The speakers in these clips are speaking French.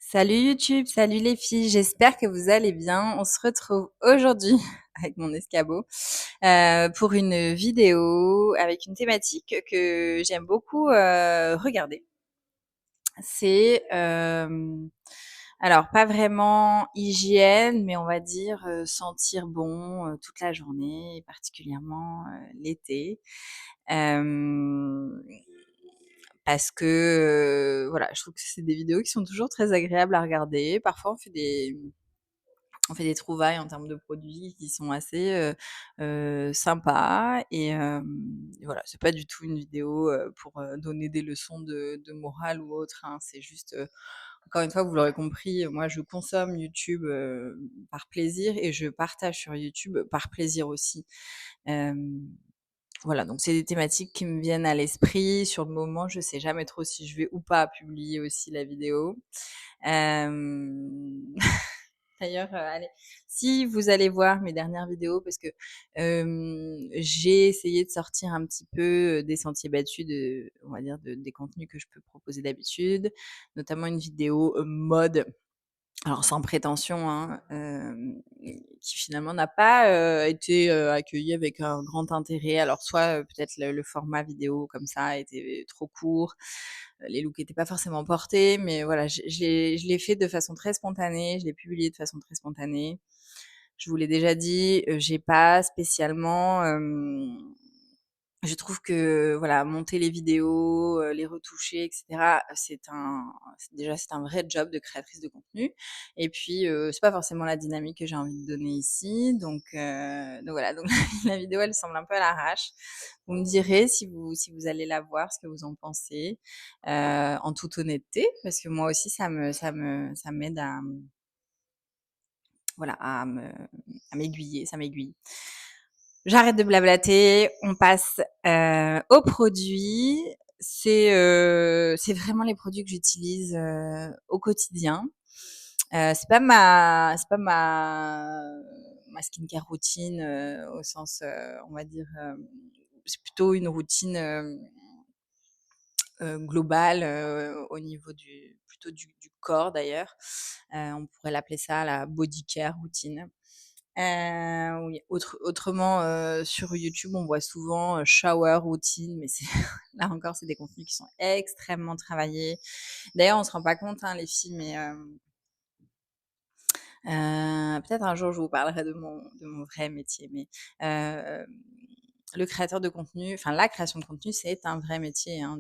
Salut YouTube, salut les filles, j'espère que vous allez bien. On se retrouve aujourd'hui avec mon escabeau pour une vidéo avec une thématique que j'aime beaucoup regarder. C'est alors pas vraiment hygiène, mais on va dire sentir bon toute la journée, et particulièrement l'été. Euh, Parce que voilà, je trouve que c'est des vidéos qui sont toujours très agréables à regarder. Parfois, on fait des trouvailles en termes de produits qui sont assez sympas. Et voilà, c'est pas du tout une vidéo pour donner des leçons de morale ou autre, hein. C'est juste, encore une fois, vous l'aurez compris, moi je consomme YouTube par plaisir et je partage sur YouTube par plaisir aussi. Euh, voilà, donc c'est des thématiques qui me viennent à l'esprit. Sur le moment, je sais jamais trop si je vais ou pas publier aussi la vidéo. Euh, D'ailleurs, allez, si vous allez voir mes dernières vidéos, parce que j'ai essayé de sortir un petit peu des sentiers battus, on va dire, des contenus que je peux proposer d'habitude, notamment une vidéo mode. Alors sans prétention, hein, qui finalement n'a pas été accueillie avec un grand intérêt. Alors soit peut-être le format vidéo comme ça était trop court, les looks étaient pas forcément portés, mais voilà, je l'ai fait de façon très spontanée, je l'ai publié de façon très spontanée. Je vous l'ai déjà dit, j'ai pas spécialement je trouve que voilà, monter les vidéos, les retoucher, etc. C'est un vrai job de créatrice de contenu. Et puis c'est pas forcément la dynamique que j'ai envie de donner ici. Donc voilà, donc la vidéo elle semble un peu à l'arrache. Vous me direz si vous allez la voir, ce que vous en pensez, en toute honnêteté, parce que moi aussi ça m'aide à voilà à m'aiguiller, ça m'aiguille. J'arrête de blablater, on passe aux produits. C'est vraiment les produits que j'utilise au quotidien. C'est pas ma skincare routine au sens, on va dire, c'est plutôt une routine globale au niveau plutôt du corps d'ailleurs. On pourrait l'appeler ça la body care routine. Oui, autrement, sur YouTube, on voit souvent shower routine, mais c'est là encore, c'est des contenus qui sont extrêmement travaillés. D'ailleurs, on se rend pas compte, hein, les filles, mais peut-être un jour je vous parlerai de mon vrai métier, mais euh, le créateur de contenu, enfin la création de contenu, c'est un vrai métier, hein,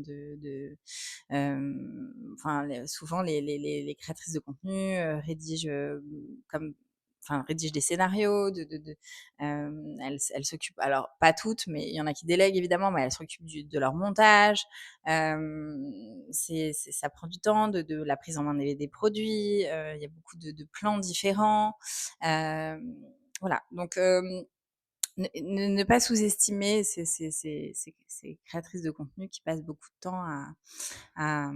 enfin souvent les créatrices de contenu rédigent comme enfin rédigent des scénarios elles s'occupent, alors pas toutes, mais il y en a qui délèguent évidemment, mais elles s'occupent de leur montage. Ça prend du temps de la prise en main des produits. Il y a beaucoup de plans différents. euh, voilà, donc ne pas sous-estimer ces créatrices de contenu qui passent beaucoup de temps à,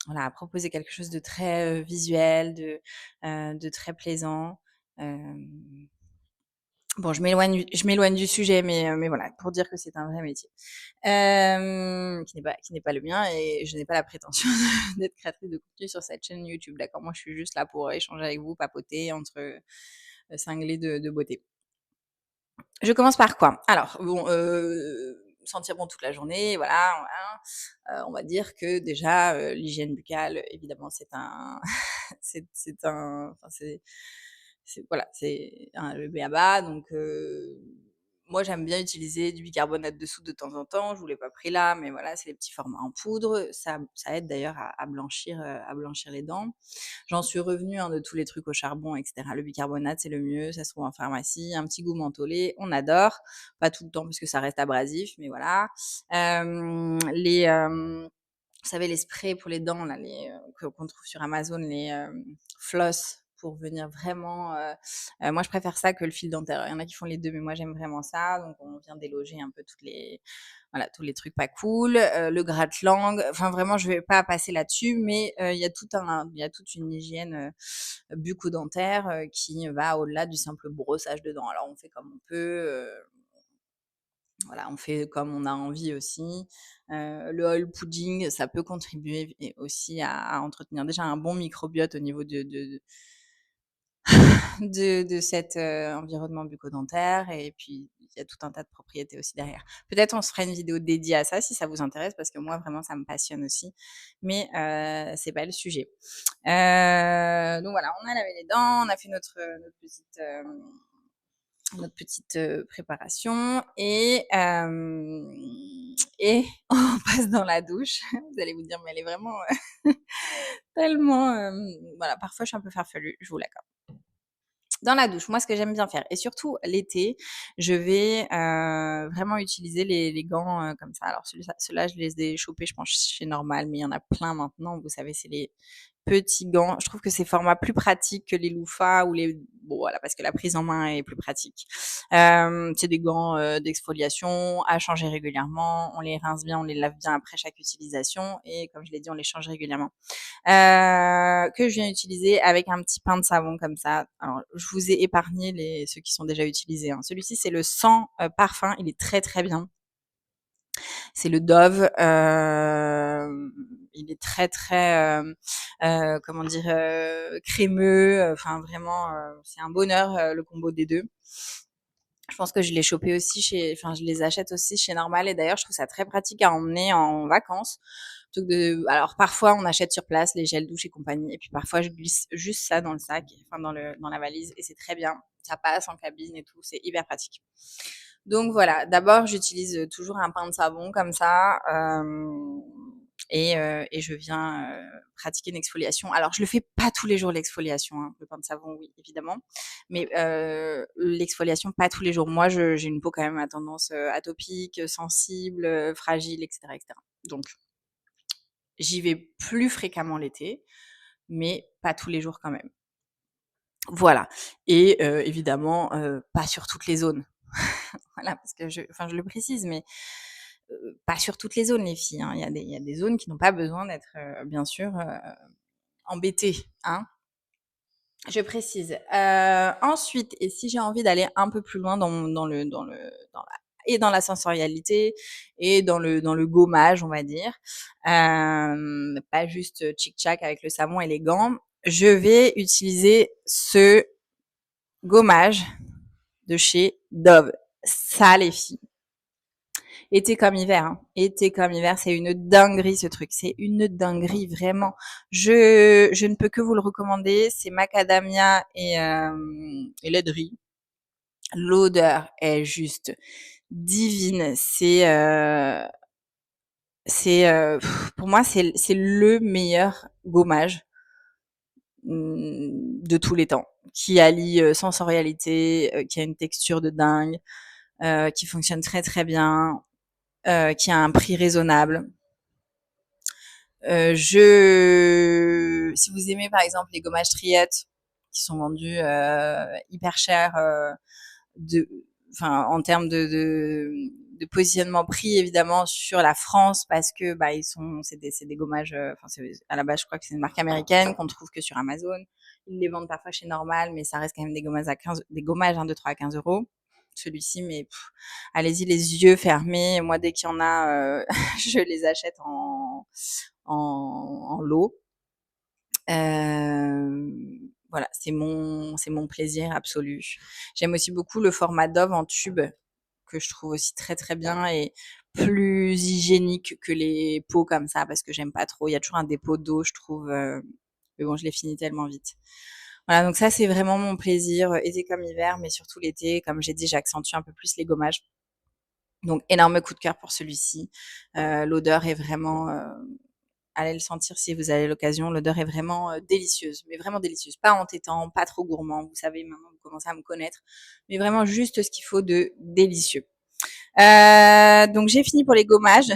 voilà, à proposer quelque chose de très visuel, de très plaisant. Euh, bon, je m'éloigne du sujet, mais voilà, pour dire que c'est un vrai métier qui n'est pas le mien, et je n'ai pas la prétention d'être créatrice de contenu sur cette chaîne YouTube. D'accord, moi je suis juste là pour échanger avec vous, papoter entre cinglés de beauté. Je commence par quoi? Alors, bon, sentir bon toute la journée, voilà, on va dire que déjà, l'hygiène buccale, évidemment, c'est un c'est un enfin, voilà, c'est le b.a-ba, donc moi, j'aime bien utiliser du bicarbonate de soude de temps en temps. Je vous l'ai pas pris là, mais voilà, c'est les petits formats en poudre. Ça aide d'ailleurs à blanchir les dents. J'en suis revenue, hein, de tous les trucs au charbon, etc. Le bicarbonate, c'est le mieux. Ça se trouve en pharmacie. Un petit goût mentholé, on adore. Pas tout le temps parce que ça reste abrasif, mais voilà. Vous savez, les sprays pour les dents, là, qu'on trouve sur Amazon, les floss pour venir vraiment. Moi, je préfère ça que le fil dentaire. Il y en a qui font les deux, mais moi, j'aime vraiment ça. Donc, on vient déloger un peu voilà, tous les trucs pas cool. Le gratte-langue. Enfin, vraiment, je vais pas passer là-dessus, mais il y a toute une hygiène bucco-dentaire qui va au-delà du simple brossage de dents. Alors, on fait comme on peut. Voilà, on fait comme on a envie aussi. Le oil pudding, ça peut contribuer aussi à entretenir déjà un bon microbiote au niveau de cet environnement bucco-dentaire, et puis il y a tout un tas de propriétés aussi derrière. Peut-être on se fera une vidéo dédiée à ça si ça vous intéresse, parce que moi vraiment ça me passionne aussi, mais c'est pas le sujet. Donc voilà, on a lavé les dents, on a fait notre petite préparation, et on passe dans la douche. Vous allez vous dire, mais elle est vraiment tellement... voilà, parfois je suis un peu farfelue, je vous l'accorde. Dans la douche, moi, ce que j'aime bien faire, et surtout l'été, je vais vraiment utiliser les gants comme ça. Alors, ceux-là, je les ai chopés, je pense, chez Normal, mais il y en a plein maintenant. Vous savez, c'est les petits gants. Je trouve que c'est format plus pratique que les loofahs ou les... Bon, voilà, parce que la prise en main est plus pratique. C'est des gants d'exfoliation à changer régulièrement. On les rince bien, on les lave bien après chaque utilisation. Et comme je l'ai dit, on les change régulièrement. Que je viens utiliser avec un petit pain de savon comme ça. Alors, je vous ai épargné ceux qui sont déjà utilisés, hein. Celui-ci, c'est le sans parfum. Il est très, très bien. C'est le Dove. Il est très, très, comment dire, crémeux. Enfin, vraiment, c'est un bonheur, le combo des deux. Je pense que je l'ai chopé aussi je les achète aussi chez Normal, et d'ailleurs, je trouve ça très pratique à emmener en vacances. Alors, parfois, on achète sur place les gels douche et compagnie, et puis parfois, je glisse juste ça dans le sac, enfin, dans la valise, et c'est très bien. Ça passe en cabine et tout, c'est hyper pratique. Donc voilà, d'abord, j'utilise toujours un pain de savon comme ça, et je viens pratiquer une exfoliation. Alors, je le fais pas tous les jours, l'exfoliation, hein. Le pain de savon, oui, évidemment, mais l'exfoliation, pas tous les jours. Moi, j'ai une peau quand même à tendance atopique, sensible, fragile, etc., etc. Donc, j'y vais plus fréquemment l'été, mais pas tous les jours quand même. Voilà. Et évidemment, pas sur toutes les zones. Voilà, parce que je le précise, mais pas sur toutes les zones, les filles, hein. Il y a des zones qui n'ont pas besoin d'être, bien sûr, embêtées, hein. Je précise. Ensuite, et si j'ai envie d'aller un peu plus loin dans la sensorialité et dans le gommage, on va dire, pas juste tchic-tchac avec le savon et les gants, je vais utiliser ce gommage de chez Dove. Ça, les filles. Été comme hiver, hein. Été comme hiver, c'est une dinguerie ce truc. C'est une dinguerie, vraiment. Je ne peux que vous le recommander. C'est macadamia et lait de riz. L'odeur est juste divine. Pour moi, c'est le meilleur gommage de tous les temps, qui allie sensorialité, qui a une texture de dingue, qui fonctionne très très bien, qui a un prix raisonnable. Si vous aimez par exemple les gommages Triette qui sont vendus hyper cher, de, enfin en termes de positionnement prix évidemment sur la France, parce que bah c'est des gommages, à la base je crois que c'est une marque américaine qu'on trouve que sur Amazon. Ils les vendent parfois chez Normal, mais ça reste quand même des gommages des gommages 1, 2, 3 à 15 €. Celui-ci, mais allez-y les yeux fermés. Moi, dès qu'il y en a, je les achète en lot. Voilà, c'est mon plaisir absolu. J'aime aussi beaucoup le format Dove en tube, que je trouve aussi très très bien et plus hygiénique que les pots comme ça, parce que j'aime pas trop. Il y a toujours un dépôt d'eau, je trouve. Mais bon, je les finis tellement vite. Voilà, donc ça c'est vraiment mon plaisir, été comme hiver, mais surtout l'été. Comme j'ai dit, j'accentue un peu plus les gommages. Donc énorme coup de cœur pour celui-ci. L'odeur est vraiment allez le sentir si vous avez l'occasion. L'odeur est vraiment délicieuse, mais vraiment délicieuse. Pas entêtant, pas trop gourmand. Vous savez, maintenant, vous commencez à me connaître. Mais vraiment juste ce qu'il faut de délicieux. Donc, j'ai fini pour les gommages.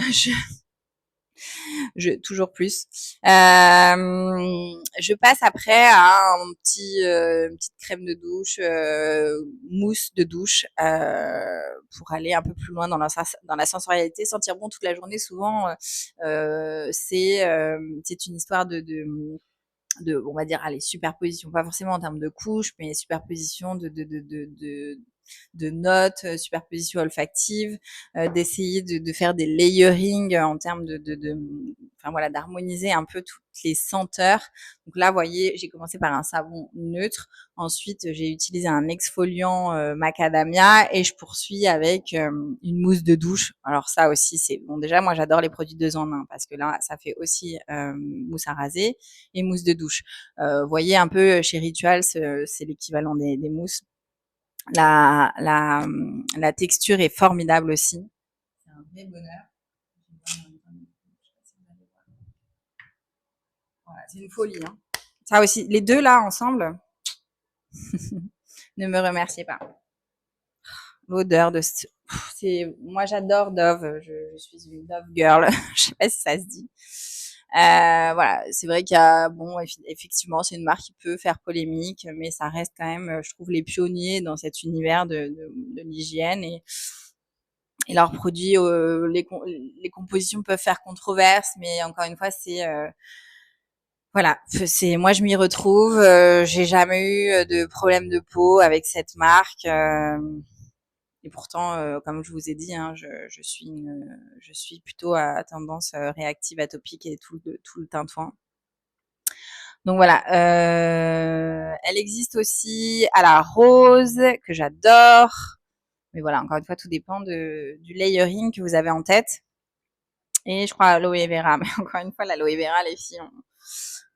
Toujours plus. Je passe après à une petite crème de douche, mousse de douche, pour aller un peu plus loin dans la sensorialité. Sentir bon toute la journée, souvent, c'est une histoire on va dire, allez, superposition, pas forcément en termes de couches, mais superposition de notes, superposition olfactive, d'essayer de faire des layering en termes enfin voilà, d'harmoniser un peu toutes les senteurs. Donc là, vous voyez, j'ai commencé par un savon neutre. Ensuite, j'ai utilisé un exfoliant macadamia et je poursuis avec une mousse de douche. Alors ça aussi, c'est bon. Déjà, moi, j'adore les produits 2 en 1 parce que là, ça fait aussi mousse à raser et mousse de douche. Vous voyez un peu chez Rituals, c'est l'équivalent des mousses. La texture est formidable aussi. C'est un vrai bonheur. Voilà, c'est une folie. Hein. Ça aussi, les deux là ensemble, ne me remerciez pas. L'odeur de c'est moi j'adore Dove, je suis une Dove girl, je sais pas si ça se dit. Voilà, c'est vrai qu'il y a bon effectivement c'est une marque qui peut faire polémique, mais ça reste quand même je trouve les pionniers dans cet univers de l'hygiène et leurs produits les compositions peuvent faire controverse, mais encore une fois c'est voilà, c'est moi je m'y retrouve, j'ai jamais eu de problème de peau avec cette marque. Et pourtant, comme je vous ai dit, hein, je suis plutôt à tendance réactive, atopique et tout le tintouin. Donc voilà, elle existe aussi à la rose que j'adore. Mais voilà, encore une fois, tout dépend du layering que vous avez en tête. Et je crois aloe vera. Mais encore une fois, l'aloe vera, les filles,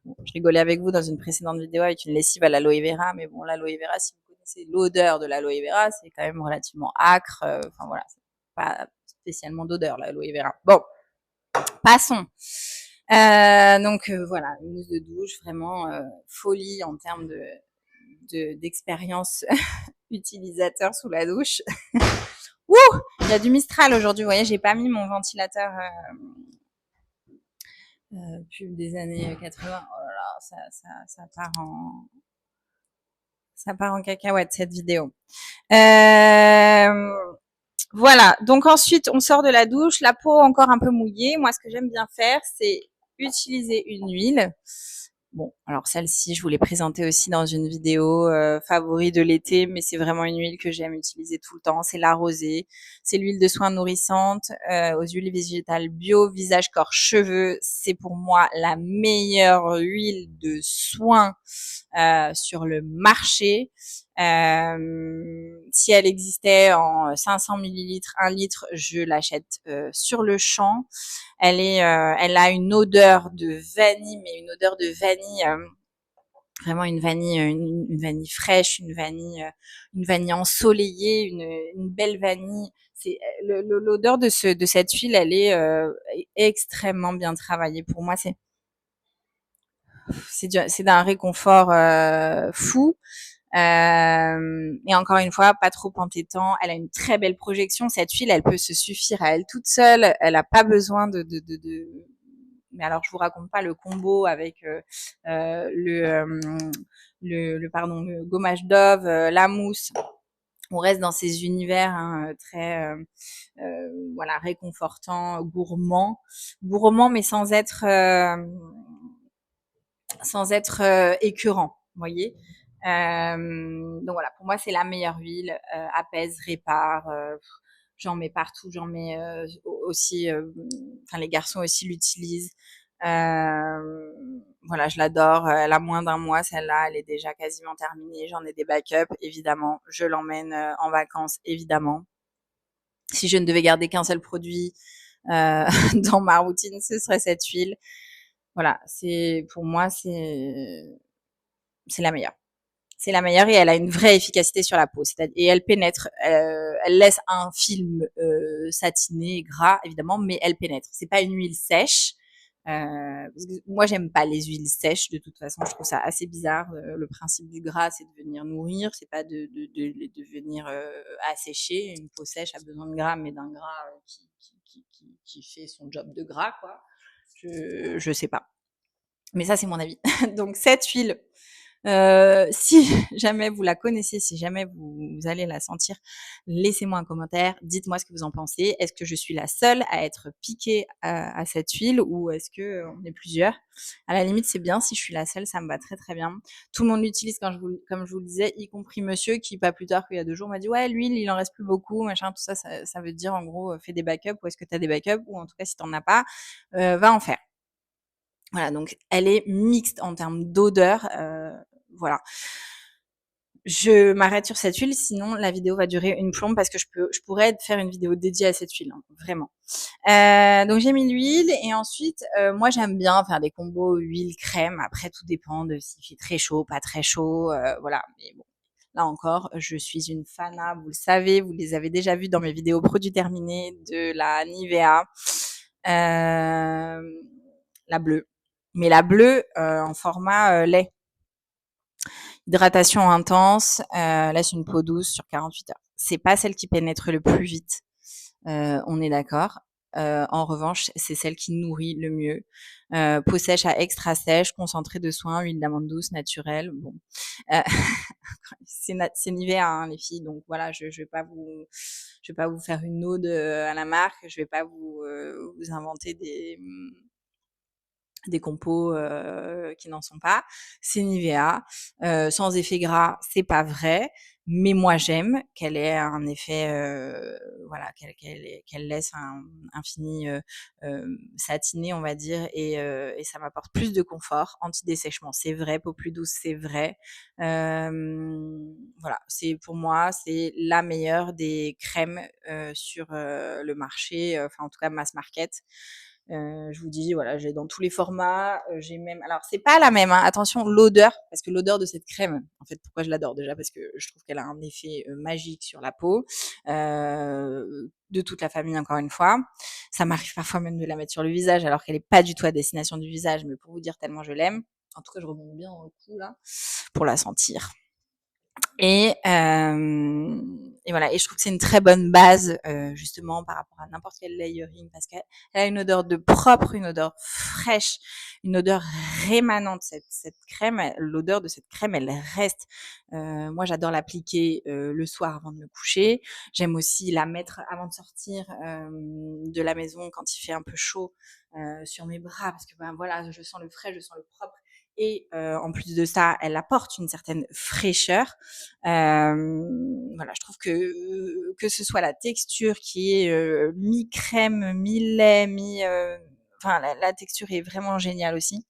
bon, je rigolais avec vous dans une précédente vidéo avec une lessive à l'aloe vera. Mais bon, l'aloe vera, si vous connaissez l'odeur de l'aloe vera, c'est quand même relativement acre. Enfin voilà, c'est pas spécialement d'odeur l'aloe vera. Bon, passons. Donc voilà, une mousse de douche, vraiment folie en termes d'expérience utilisateur sous la douche. Ouh, il y a du Mistral aujourd'hui. Vous voyez, j'ai pas mis mon ventilateur pub des années 80. Oh là là, ça part en cacahuète cette vidéo. Voilà. Donc ensuite, on sort de la douche, la peau encore un peu mouillée. Moi, ce que j'aime bien faire, c'est utiliser une huile. Bon, alors celle-ci, je vous l'ai présentée aussi dans une vidéo favori de l'été, mais c'est vraiment une huile que j'aime utiliser tout le temps. C'est la rosée. C'est l'huile de soin nourrissante aux huiles végétales bio, visage, corps, cheveux. C'est pour moi la meilleure huile de soin sur le marché. Si elle existait en 500 millilitres, 1 litre, je l'achète sur le champ. Elle a une odeur de vanille, mais une odeur de vanille, vraiment une vanille fraîche, une vanille ensoleillée, une belle vanille. C'est l'odeur de cette huile, elle est extrêmement bien travaillée. Pour moi, c'est d'un réconfort fou. Et encore une fois, pas trop entêtant. Elle a une très belle projection. Cette huile, elle peut se suffire à elle toute seule. Elle n'a pas besoin Mais alors, je vous raconte pas le combo avec le gommage Dove, la mousse. On reste dans ces univers hein, très voilà réconfortants, gourmand, mais sans être écœurant, vous voyez. Donc voilà, pour moi c'est la meilleure huile, apaise, répare. J'en mets partout, j'en mets aussi. Enfin les garçons aussi l'utilisent. Voilà, je l'adore. Elle a moins d'un mois, celle-là, elle est déjà quasiment terminée. J'en ai des backups, évidemment. Je l'emmène en vacances, évidemment. Si je ne devais garder qu'un seul produit dans ma routine, ce serait cette huile. Voilà, pour moi c'est la meilleure. C'est la meilleure et elle a une vraie efficacité sur la peau. Et elle pénètre, elle laisse un film satiné, gras évidemment, mais elle pénètre. C'est pas une huile sèche. Parce que moi, j'aime pas les huiles sèches. De toute façon, je trouve ça assez bizarre. Le principe du gras, c'est de venir nourrir, c'est pas de venir assécher. Une peau sèche a besoin de gras, mais d'un gras qui fait son job de gras, quoi. Je sais pas. Mais ça, c'est mon avis. Donc cette huile Si jamais vous la connaissez, si jamais vous allez la sentir, laissez-moi un commentaire, dites-moi ce que vous en pensez. Est-ce que je suis la seule à être piquée à cette huile ou est-ce que on est plusieurs? À la limite, c'est bien si je suis la seule, ça me va très très bien. Tout le monde l'utilise comme je vous le disais, y compris monsieur qui, pas plus tard qu'il y a 2 jours, m'a dit: «Ouais, l'huile, il en reste plus beaucoup, machin, tout ça». Ça veut dire en gros, fais des backups ou est-ce que tu as des backups ou en tout cas si tu en as pas, va en faire. Voilà, donc elle est mixte en termes d'odeur, voilà. Je m'arrête sur cette huile, sinon la vidéo va durer une plombe parce que je pourrais faire une vidéo dédiée à cette huile, hein, vraiment. Donc j'ai mis l'huile et ensuite, moi j'aime bien faire des combos huile-crème. Après tout dépend de s'il fait très chaud, pas très chaud, voilà. Mais bon, là encore, je suis une fana, vous le savez, vous les avez déjà vus dans mes vidéos produits terminés de la Nivea, la bleue. Mais la bleue en format lait. Hydratation intense, laisse une peau douce sur 48 heures. C'est pas celle qui pénètre le plus vite, on est d'accord. En revanche, c'est celle qui nourrit le mieux. Peau sèche à extra sèche, concentré de soins, huile d'amande douce, naturelle. Bon, euh, c'est Nivea, hein, les filles. Donc voilà, je vais pas vous faire une ode à la marque. Je vais pas vous inventer des compos qui n'en sont pas. C'est Nivea. Sans effet gras, c'est pas vrai. Mais moi, j'aime qu'elle ait un effet, voilà, qu'elle laisse un fini satiné, on va dire, et ça m'apporte plus de confort. Anti-dessèchement, c'est vrai. Peau plus douce, c'est vrai. Voilà, c'est pour moi, c'est la meilleure des crèmes sur le marché, enfin en tout cas mass market. Je vous dis, voilà, j'ai dans tous les formats. J'ai même, alors c'est pas la même, hein, attention, l'odeur, parce que l'odeur de cette crème, en fait, pourquoi je l'adore déjà, parce que je trouve qu'elle a un effet magique sur la peau, de toute la famille encore une fois. Ça m'arrive parfois même de la mettre sur le visage, alors qu'elle est pas du tout à destination du visage, mais pour vous dire tellement je l'aime. En tout cas, je rebondis bien dans le cou là pour la sentir. Et voilà, et je trouve que c'est une très bonne base justement par rapport à n'importe quel layering parce qu'elle a une odeur de propre, une odeur fraîche, une odeur rémanente. Cette crème, l'odeur de cette crème, elle reste. Moi, j'adore l'appliquer le soir avant de me coucher. J'aime aussi la mettre avant de sortir de la maison quand il fait un peu chaud sur mes bras parce que ben voilà, je sens le frais, je sens le propre. Et en plus de ça, elle apporte une certaine fraîcheur. Voilà, je trouve que ce soit la texture qui est mi-crème, mi-lait, enfin la texture est vraiment géniale aussi.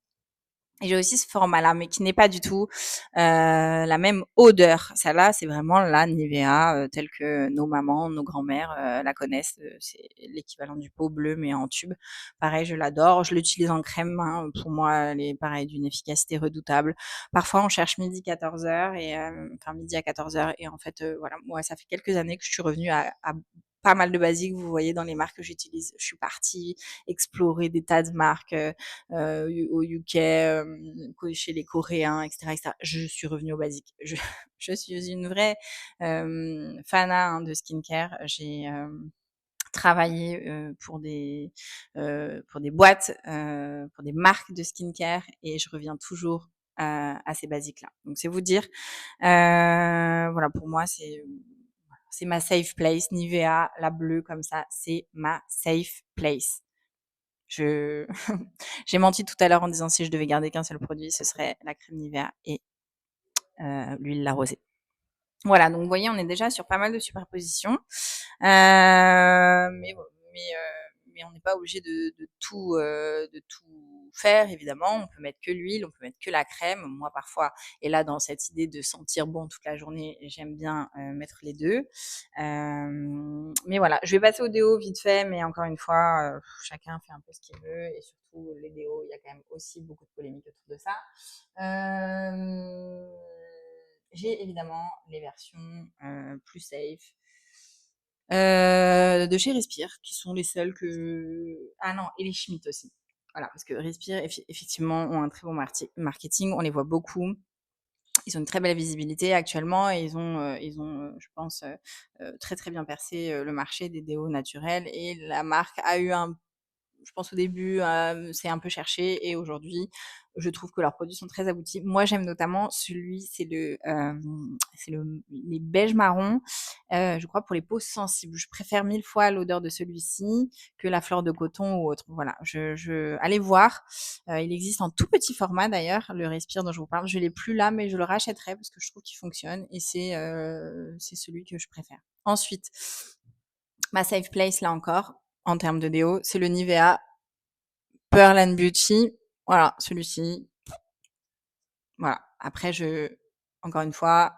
Et j'ai aussi ce format-là, mais qui n'est pas du tout la même odeur. Celle-là, c'est vraiment la Nivea telle que nos mamans, nos grands-mères la connaissent. C'est l'équivalent du pot bleu, mais en tube. Pareil, je l'adore. Je l'utilise en crème. Hein. Pour moi, elle est pareil d'une efficacité redoutable. Parfois, on cherche midi 14 heures et enfin midi à 14 heures. Et en fait, voilà, moi, ça fait quelques années que je suis revenue à pas mal de basiques. Vous voyez dans les marques que j'utilise. Je suis partie explorer des tas de marques au UK, chez les Coréens, etc., etc. Je suis revenue au basique. Je suis une vraie fana hein, de skincare. J'ai travaillé pour des boîtes, pour des marques de skincare et je reviens toujours à ces basiques-là. Donc c'est vous dire. Voilà, pour moi, c'est ma safe place. Nivea, la bleue comme ça, c'est ma safe place. Je j'ai menti tout à l'heure en disant si je devais garder qu'un seul produit, ce serait la crème Nivea et l'huile La Rosée. Voilà, donc vous voyez, on est déjà sur pas mal de superpositions. Mais bon, mais on n'est pas obligé de tout faire, évidemment. On peut mettre que l'huile, on peut mettre que la crème. Moi, parfois, et là, dans cette idée de sentir bon toute la journée, j'aime bien mettre les deux. Mais voilà, je vais passer au déo vite fait, mais encore une fois, chacun fait un peu ce qu'il veut. Et surtout, les déos, il y a quand même aussi beaucoup de polémiques autour de ça. J'ai évidemment les versions plus safe de chez Respire, qui sont les seules que... Ah non, et les Schmitt aussi. Voilà, parce que Respire, effectivement, ont un très bon marketing. On les voit beaucoup. Ils ont une très belle visibilité actuellement et ils ont je pense, très très bien percé le marché des déos naturels. Et la marque a eu je pense au début, c'est un peu cherché et aujourd'hui, Je trouve que leurs produits sont très aboutis. Moi, j'aime notamment celui, c'est les beige marron, je crois pour les peaux sensibles. Je préfère 1000 fois l'odeur de celui-ci que la fleur de coton ou autre. Voilà, allez voir. Il existe en tout petit format d'ailleurs, le Respire dont je vous parle. Je l'ai plus là, mais je le rachèterai parce que je trouve qu'il fonctionne et c'est celui que je préfère. Ensuite, ma safe place là encore, en termes de déo, c'est le Nivea Pearl and Beauty. Voilà, celui-ci. Voilà. Après, encore une fois,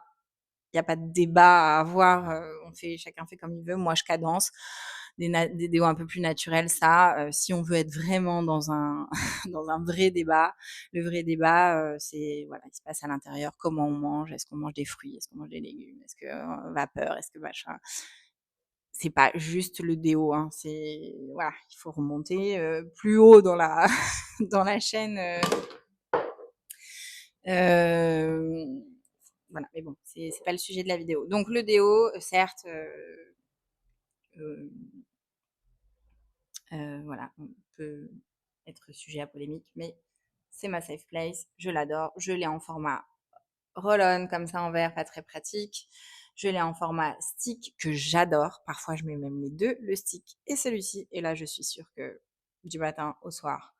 il n'y a pas de débat à avoir. Chacun fait comme il veut. Moi, je cadence des déos un peu plus naturels. Ça, si on veut être vraiment dans un dans un vrai débat, le vrai débat, c'est voilà, il se passe à l'intérieur. Comment on mange? Est-ce qu'on mange des fruits? Est-ce qu'on mange des légumes? Est-ce que vapeur? Est-ce que machin? C'est pas juste le déo. Hein, c'est voilà, il faut remonter plus haut dans la dans la chaîne. Voilà, mais bon, c'est pas le sujet de la vidéo. Donc le déo, certes, voilà, on peut être sujet à polémique, mais c'est ma safe place, je l'adore. Je l'ai en format roll-on, comme ça en verre, pas très pratique. Je l'ai en format stick, que j'adore. Parfois, je mets même les deux, le stick et celui-ci. Et là, je suis sûre que du matin au soir,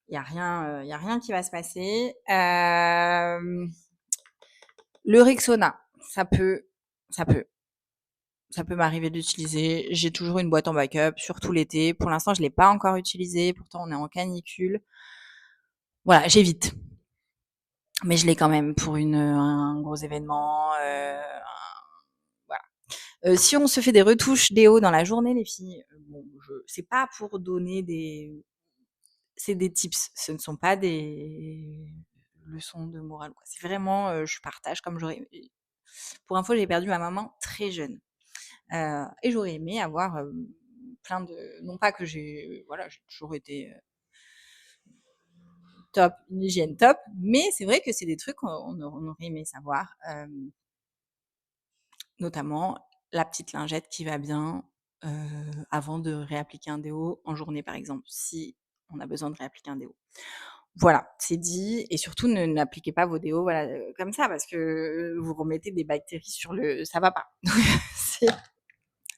il y a rien qui va se passer. Le Rexona, ça peut, ça peut. Ça peut m'arriver d'utiliser. J'ai toujours une boîte en backup, surtout l'été. Pour l'instant, je l'ai pas encore utilisée. Pourtant, on est en canicule. Voilà, j'évite. Mais je l'ai quand même pour un gros événement. Voilà. Si on se fait des retouches déo dans la journée, les filles, bon, c'est pas pour donner c'est des tips. Ce ne sont pas des leçons de morale. C'est vraiment, je partage comme j'aurais. Pour info, j'ai perdu ma maman très jeune. Et j'aurais aimé avoir plein de. Non pas que voilà, j'ai toujours été top, une hygiène top, mais c'est vrai que c'est des trucs qu'on aurait aimé savoir, notamment la petite lingette qui va bien avant de réappliquer un déo en journée, par exemple, si on a besoin de réappliquer un déo. Voilà, c'est dit. Et surtout, n'appliquez pas vos déos voilà, comme ça, parce que vous remettez des bactéries sur le. Ça va pas.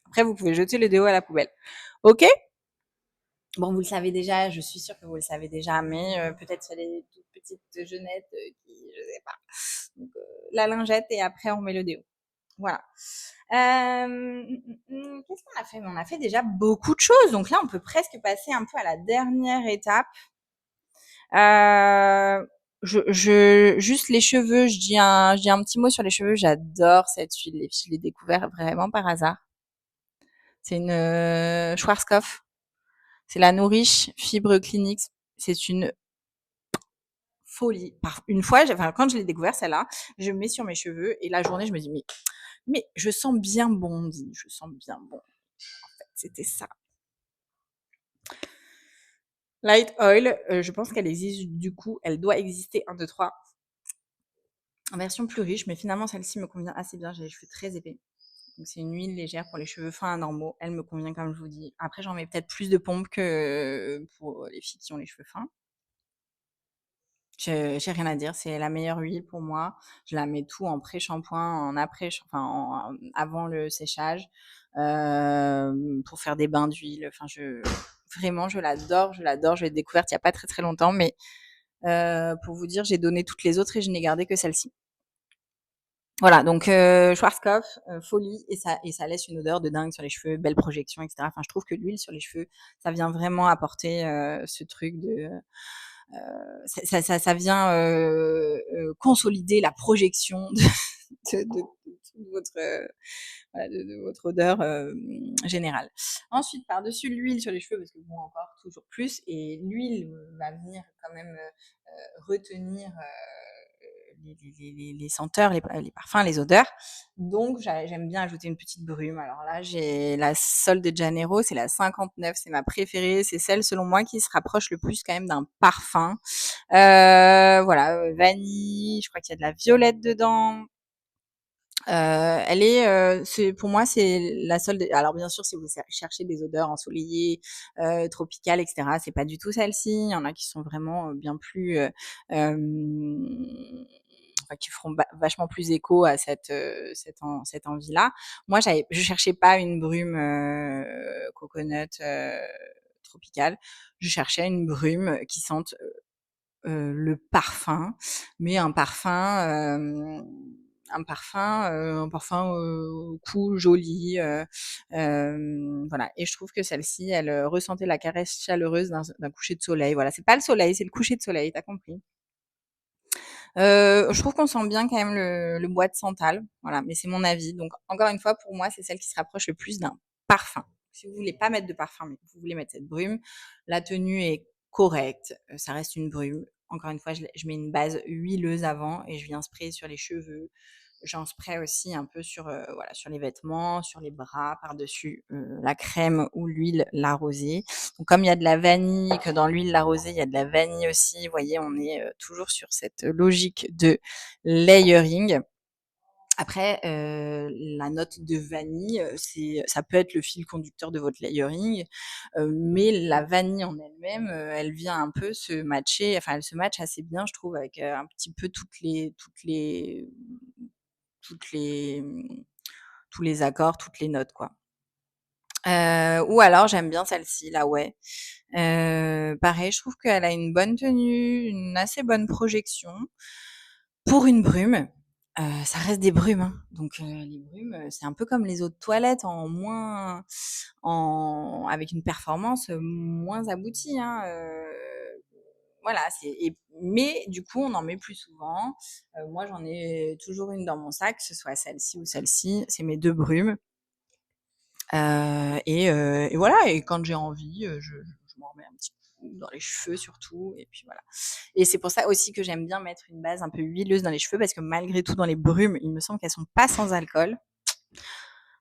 Après, vous pouvez jeter le déo à la poubelle. Ok? Bon, vous le savez déjà, je suis sûre que vous le savez déjà, mais peut-être sur les toutes petites jeunettes je sais pas. Donc, la lingette et après on met le déo. Voilà. Qu'est-ce qu'on a fait? On a fait déjà beaucoup de choses. Donc là, on peut presque passer un peu à la dernière étape. Juste les cheveux, je dis un petit mot sur les cheveux. J'adore cette huile. Je l'ai découvert vraiment par hasard. C'est une Schwarzkopf. C'est la Nourish Fibre Clinique. C'est une folie. Une fois, quand je l'ai découvert, celle-là, je me mets sur mes cheveux et la journée, je me dis, mais je sens bien bon, dit, je sens bien bon. En fait, c'était ça. Light Oil, je pense qu'elle existe du coup, elle doit exister 1, 2, 3 en version plus riche, mais finalement celle-ci me convient assez bien. J'ai les cheveux très épais. Donc c'est une huile légère pour les cheveux fins normaux. Elle me convient comme je vous dis. Après, j'en mets peut-être plus de pompe que pour les filles qui ont les cheveux fins. J'ai rien à dire, c'est la meilleure huile pour moi. Je la mets tout en pré-shampoing, en après, avant le séchage, pour faire des bains d'huile. Enfin, vraiment, je l'adore, je l'adore. Je l'ai découverte il y a pas très très longtemps, mais pour vous dire, j'ai donné toutes les autres et je n'ai gardé que celle-ci. Voilà, donc Schwarzkopf, folie, et ça laisse une odeur de dingue sur les cheveux, belle projection, etc. Enfin, je trouve que l'huile sur les cheveux, ça vient vraiment apporter ce truc de ça vient consolider la projection de votre voilà, de votre odeur générale. Ensuite, par-dessus l'huile sur les cheveux, parce que bon, encore toujours plus, et l'huile va venir quand même retenir les senteurs, les parfums, les odeurs. Donc, j'aime bien ajouter une petite brume. Alors là, j'ai la Sol de Janeiro, c'est la 59, c'est ma préférée. C'est celle, selon moi, qui se rapproche le plus quand même d'un parfum. Voilà, vanille, je crois qu'il y a de la violette dedans. Elle est, c'est pour moi, c'est la seule des alors bien sûr, si vous cherchez des odeurs ensoleillées, tropicales et cetera, c'est pas du tout celle-ci. Il y en a qui sont vraiment, bien plus, enfin qui feront vachement plus écho à cette envie-là. Moi, je cherchais pas une brume, coconut, tropicale. Je cherchais une brume qui sente, le parfum, mais un parfum cool, joli, voilà. Et je trouve que celle-ci, elle ressentait la caresse chaleureuse d'un coucher de soleil. Voilà, c'est pas le soleil, c'est le coucher de soleil, t'as compris. Je trouve qu'on sent bien quand même le bois de santal, voilà, mais c'est mon avis. Donc encore une fois, pour moi, c'est celle qui se rapproche le plus d'un parfum. Si vous voulez pas mettre de parfum, mais vous voulez mettre cette brume, la tenue est correcte, ça reste une brume. Encore une fois, je mets une base huileuse avant et je viens sprayer sur les cheveux. J'en spray aussi un peu sur, voilà, sur les vêtements, sur les bras, par-dessus, la crème ou l'huile, la rosée. Donc comme il y a de la vanille, que dans l'huile, la rosée, il y a de la vanille aussi, vous voyez, on est, toujours sur cette logique de layering. Après, la note de vanille, ça peut être le fil conducteur de votre layering, mais la vanille en elle-même, elle vient un peu se matcher, enfin elle se match assez bien, je trouve, avec, un petit peu toutes les, tous les accords, toutes les notes, quoi. Ou alors j'aime bien celle-ci, la Way. Pareil, je trouve qu'elle a une bonne tenue, une assez bonne projection. Pour une brume, ça reste des brumes, hein. Donc, les brumes, c'est un peu comme les eaux de toilette avec une performance, moins aboutie, hein, voilà, mais du coup, on en met plus souvent. Moi, j'en ai toujours une dans mon sac, que ce soit celle-ci ou celle-ci. C'est mes 2 brumes. Et voilà, et quand j'ai envie, je m'en remets un petit coup dans les cheveux surtout, et puis voilà. Et c'est pour ça aussi que j'aime bien mettre une base un peu huileuse dans les cheveux, parce que malgré tout, dans les brumes, il me semble qu'elles sont pas sans alcool.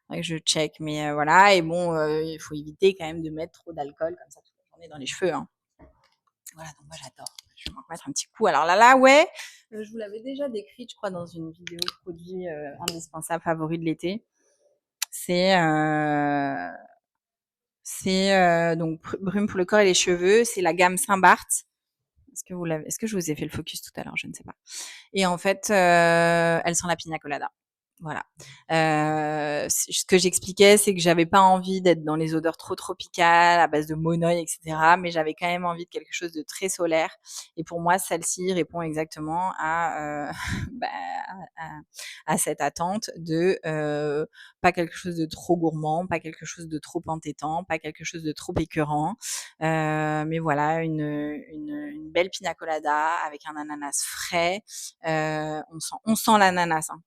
Faudrait que je check, mais voilà. Et bon, il faut éviter quand même de mettre trop d'alcool comme ça toute la journée dans les cheveux, hein. Voilà, donc moi j'adore. Je vais m'en remettre un petit coup. Alors là, ouais, je vous l'avais déjà décrite, je crois, dans une vidéo produit indispensable favori de l'été. C'est donc brume pour le corps et les cheveux. C'est la gamme Saint-Barth. Est-ce que je vous ai fait le focus tout à l'heure? Je ne sais pas. Et en fait, elle sent la pina colada. Voilà. Ce que j'expliquais, c'est que j'avais pas envie d'être dans les odeurs trop tropicales, à base de monoï, etc. Mais j'avais quand même envie de quelque chose de très solaire. Et pour moi, celle-ci répond exactement bah, à cette attente de pas quelque chose de trop gourmand, pas quelque chose de trop entêtant, pas quelque chose de trop écœurant. Mais voilà, une belle pina colada avec un ananas frais. On sent l'ananas, hein.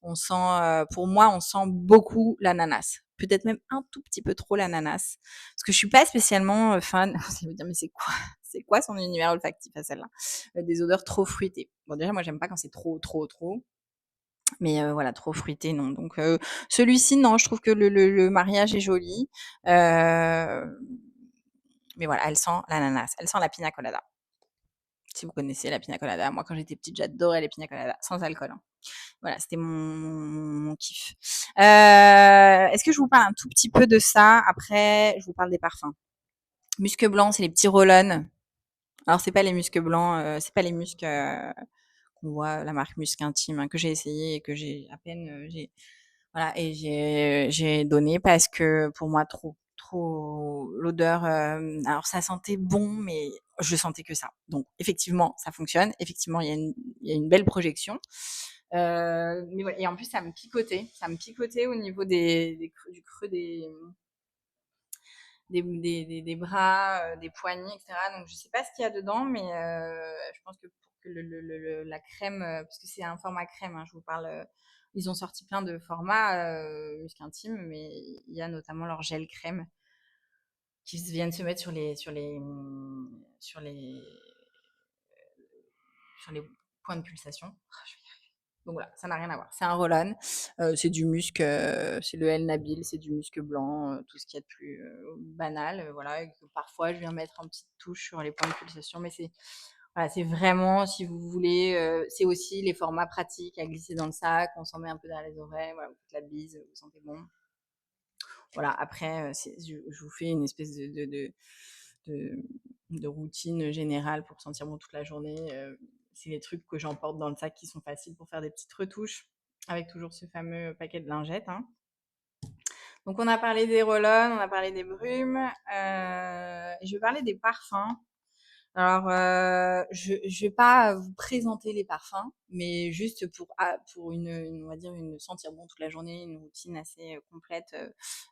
On sent, pour moi, on sent beaucoup l'ananas. Peut-être même un tout petit peu trop l'ananas. Parce que je suis pas spécialement fan. Vous allez me dire, mais c'est quoi son univers olfactif à celle-là? Des odeurs trop fruitées. Bon, déjà, moi, j'aime pas quand c'est trop, trop, trop. Mais voilà, trop fruité, non. Donc celui-ci, non, je trouve que le mariage est joli. Mais voilà, elle sent l'ananas, elle sent la pina colada. Si vous connaissez la pina colada, moi quand j'étais petite, j'adorais les pina coladas sans alcool, hein. Voilà, c'était mon kiff. Est-ce que je vous parle un tout petit peu de ça? Après, je vous parle des parfums. Musc blanc, c'est les petits roll-on. Alors c'est pas les muscs blancs, c'est pas les muscs qu'on voit, la marque Musc Intime, hein, que j'ai essayé et que j'ai à peine, voilà, et j'ai donné parce que pour moi trop l'odeur, alors ça sentait bon, mais je sentais que ça. Donc effectivement, ça fonctionne. Effectivement, il y a une belle projection. Mais voilà, et en plus ça me picotait au niveau du creux des bras, des poignets, etc. Donc je sais pas ce qu'il y a dedans, mais je pense que pour que la crème, parce que c'est un format crème, hein, je vous parle. Ils ont sorti plein de formats Musc Intime, mais il y a notamment leur gel crème qui viennent se mettre sur les, sur les points de pulsation. Donc voilà, ça n'a rien à voir. C'est un roll-on, c'est du musc, c'est le El Nabil, c'est du musc blanc, tout ce qu'il y a de plus banal, voilà. Et que parfois, je viens mettre une petite touche sur les points de pulsation, mais Voilà, c'est vraiment si vous voulez, c'est aussi les formats pratiques à glisser dans le sac, on s'en met un peu dans les oreilles, voilà, vous faites la bise, vous sentez bon. Voilà, après, je vous fais une espèce de, de routine générale pour sentir bon toute la journée. C'est les trucs que j'emporte dans le sac qui sont faciles pour faire des petites retouches, avec toujours ce fameux paquet de lingettes, hein. Donc on a parlé des roll-on, on a parlé des brumes, je vais parler des parfums. Alors, je vais pas vous présenter les parfums, mais juste pour on va dire une sentir bon toute la journée, une routine assez complète.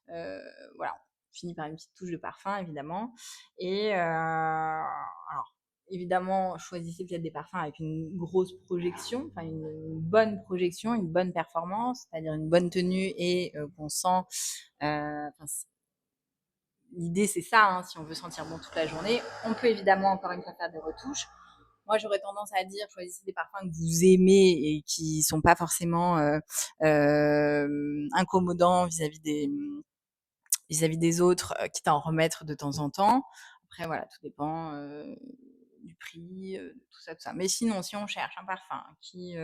Voilà, on finit par une petite touche de parfum évidemment. Et alors évidemment, choisissez peut-être des parfums avec une grosse projection, enfin une bonne projection, une bonne performance, c'est-à-dire une bonne tenue et qu'on sent. Enfin, l'idée, c'est ça, hein, si on veut sentir bon toute la journée. On peut évidemment, encore une fois, faire des retouches. Moi, j'aurais tendance à dire, choisissez des parfums que vous aimez et qui sont pas forcément incommodants vis-à-vis des autres, quitte à en remettre de temps en temps. Après, voilà, tout dépend du prix, de tout ça, tout ça. Mais sinon, si on cherche un parfum qui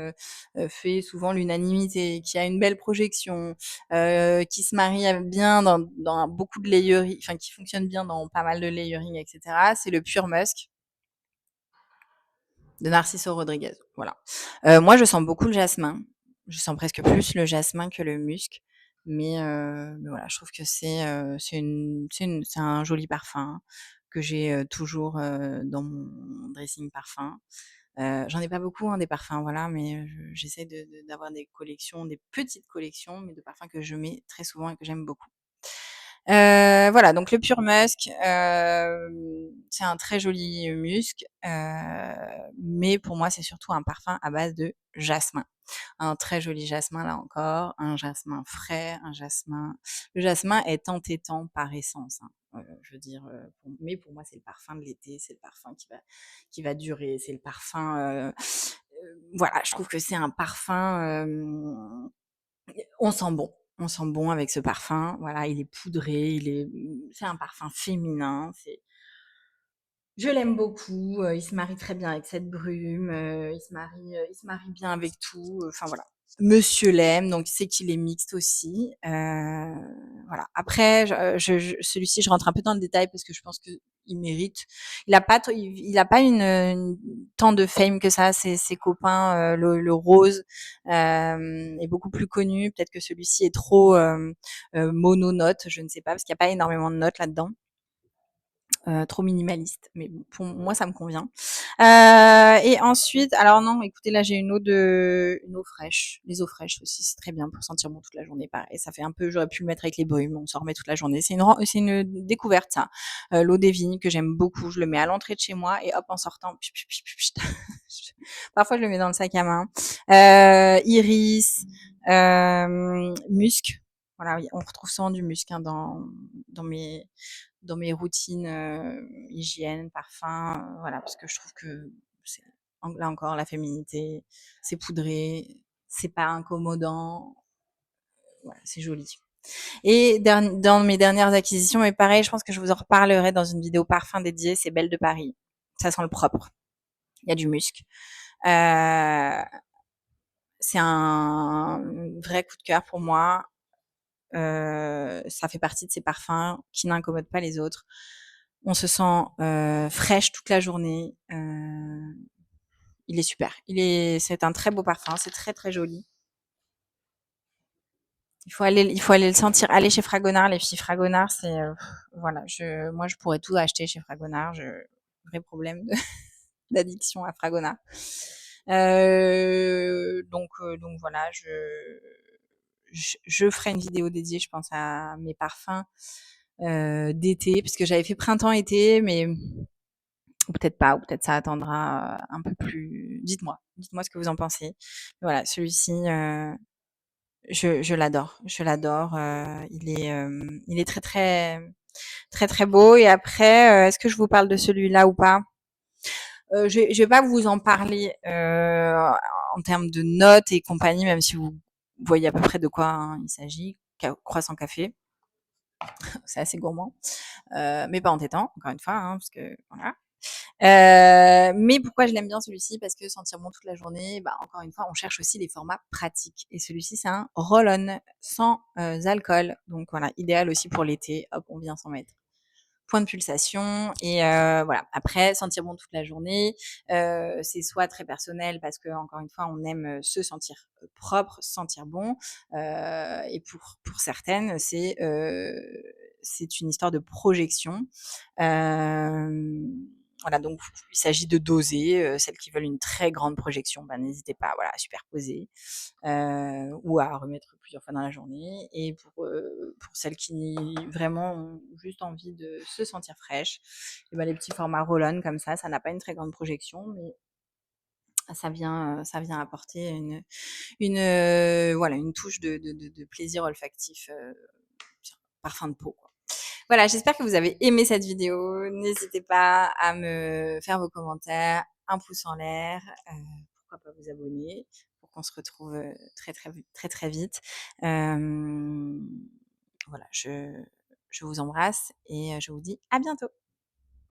fait souvent l'unanimité, qui a une belle projection, qui se marie bien dans beaucoup de layering, enfin qui fonctionne bien dans pas mal de layering, etc., c'est le Pure Musk de Narciso Rodriguez. Voilà. Moi, je sens beaucoup le jasmin. Je sens presque plus le jasmin que le musc. Mais voilà, je trouve que c'est un joli parfum que j'ai toujours dans mon dressing parfum. J'en ai pas beaucoup, hein, des parfums, voilà, mais j'essaie d'avoir des collections, des petites collections, mais de parfums que je mets très souvent et que j'aime beaucoup. Voilà, donc le Pure Musk, c'est un très joli musc, mais pour moi, c'est surtout un parfum à base de jasmin. Un très joli jasmin, là encore, un jasmin frais, un jasmin. Le jasmin est entêtant par essence, hein. Je veux dire, mais pour moi, c'est le parfum de l'été, c'est le parfum qui va durer, c'est le parfum. Voilà, je trouve que c'est un parfum. On sent bon. On sent bon avec ce parfum. Voilà, il est poudré, c'est un parfum féminin. Je l'aime beaucoup. Il se marie très bien avec cette brume. Il se marie bien avec tout. Enfin voilà. Monsieur l'aime, donc il sait qu'il est mixte aussi. Voilà. Après, celui-ci, je rentre un peu dans le détail parce que je pense qu'il mérite. Il a pas une tant de fame que ça. Ses copains, le rose est beaucoup plus connu. Peut-être que celui-ci est trop mononote, je ne sais pas, parce qu'il n'y a pas énormément de notes là-dedans. Trop minimaliste, mais bon, pour moi ça me convient. Et ensuite, alors non, écoutez, là j'ai une eau fraîche. Les eaux fraîches aussi, c'est très bien pour sentir bon toute la journée. Pareil, ça fait un peu, j'aurais pu le mettre avec les brumes, on s'en remet toute la journée. C'est une découverte ça. L'eau des vignes que j'aime beaucoup, je le mets à l'entrée de chez moi et hop en sortant, parfois je le mets dans le sac à main. Iris, musc. Voilà, on retrouve souvent du musc hein, dans mes routines hygiène, parfum, voilà, parce que je trouve que c'est, là encore, la féminité, c'est poudré, c'est pas incommodant, voilà, c'est joli. Et dans mes dernières acquisitions, mais pareil, je pense que je vous en reparlerai dans une vidéo parfum dédiée, c'est Belle de Paris. Ça sent le propre. Il y a du musc. C'est un vrai coup de cœur pour moi. Ça fait partie de ces parfums qui n'incommodent pas les autres. On se sent fraîche toute la journée. Il est super. C'est un très beau parfum. C'est très très joli. Il faut aller le sentir. Aller chez Fragonard, les filles Fragonard, c'est voilà. Moi, je pourrais tout acheter chez Fragonard. Vrai problème d'addiction à Fragonard. Donc voilà. Je ferai une vidéo dédiée, je pense, à mes parfums d'été, parce que j'avais fait printemps-été, mais ou peut-être pas, ou peut-être ça attendra un peu plus. Dites-moi ce que vous en pensez. Voilà, celui-ci, je l'adore, je l'adore. Il est très très très très beau. Et après, est-ce que je vous parle de celui-là ou pas? Je vais pas vous en parler en termes de notes et compagnie, même si vous voyez à peu près de quoi hein, il s'agit. Croissant café, c'est assez gourmand, mais pas entêtant, encore une fois, hein, parce que voilà. Mais pourquoi je l'aime bien celui-ci? Parce que sentir bon toute la journée, bah, encore une fois, on cherche aussi les formats pratiques et celui-ci, c'est un roll-on sans, alcool, donc voilà, idéal aussi pour l'été. Hop, on vient s'en mettre. Point de pulsation et voilà. Après, sentir bon toute la journée, c'est soit très personnel parce que encore une fois, on aime, se sentir, propre, se sentir bon, et pour certaines, c'est une histoire de projection. Voilà, donc il s'agit de doser, celles qui veulent une très grande projection, bah, n'hésitez pas, voilà, à superposer, ou à remettre plusieurs fois dans la journée. Et pour celles qui vraiment ont juste envie de se sentir fraîche, et ben les petits formats roll-on comme ça n'a pas une très grande projection, mais ça vient apporter voilà, une touche de plaisir olfactif, parfum de peau, quoi. Voilà, j'espère que vous avez aimé cette vidéo. N'hésitez pas à me faire vos commentaires, un pouce en l'air, pourquoi pas vous abonner pour qu'on se retrouve très vite. Voilà, je vous embrasse et je vous dis à bientôt.